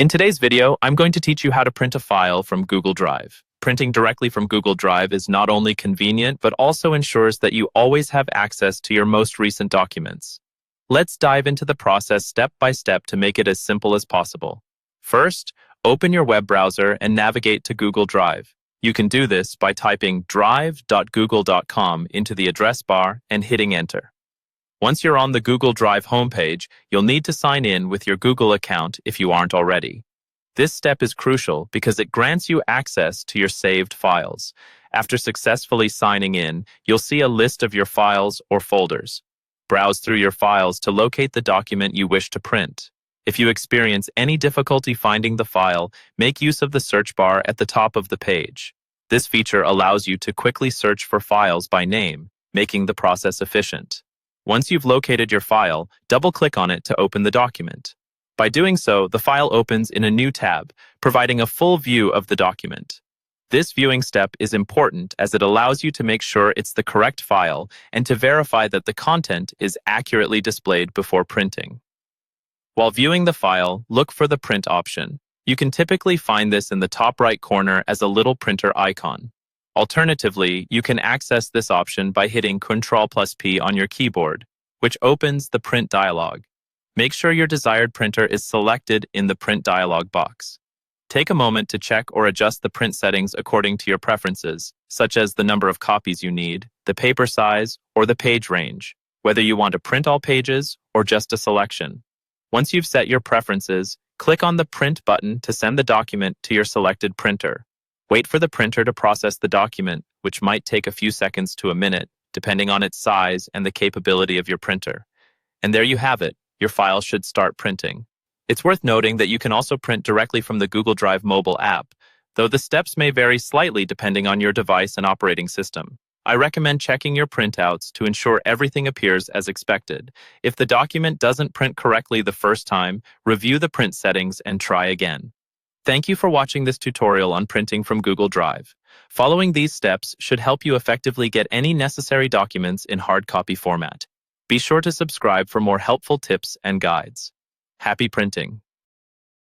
In today's video, I'm going to teach you how to print a file from Google Drive. Printing directly from Google Drive is not only convenient, but also ensures that you always have access to your most recent documents. Let's dive into the process step by step to make it as simple as possible. First, open your web browser and navigate to Google Drive. You can do this by typing drive.google.com into the address bar and hitting enter. Once you're on the Google Drive homepage, you'll need to sign in with your Google account if you aren't already. This step is crucial because it grants you access to your saved files. After successfully signing in, you'll see a list of your files or folders. Browse through your files to locate the document you wish to print. If you experience any difficulty finding the file, make use of the search bar at the top of the page. This feature allows you to quickly search for files by name, making the process efficient. Once you've located your file, double-click on it to open the document. By doing so, the file opens in a new tab, providing a full view of the document. This viewing step is important as it allows you to make sure it's the correct file and to verify that the content is accurately displayed before printing. While viewing the file, look for the print option. You can typically find this in the top right corner as a little printer icon. Alternatively, you can access this option by hitting Ctrl+P on your keyboard, which opens the print dialog. Make sure your desired printer is selected in the print dialog box. Take a moment to check or adjust the print settings according to your preferences, such as the number of copies you need, the paper size, or the page range, whether you want to print all pages or just a selection. Once you've set your preferences, click on the Print button to send the document to your selected printer. Wait for the printer to process the document, which might take a few seconds to a minute, depending on its size and the capability of your printer. And there you have it. Your file should start printing. It's worth noting that you can also print directly from the Google Drive mobile app, though the steps may vary slightly depending on your device and operating system. I recommend checking your printouts to ensure everything appears as expected. If the document doesn't print correctly the first time, review the print settings and try again. Thank you for watching this tutorial on printing from Google Drive. Following these steps should help you effectively get any necessary documents in hard copy format. Be sure to subscribe for more helpful tips and guides. Happy printing!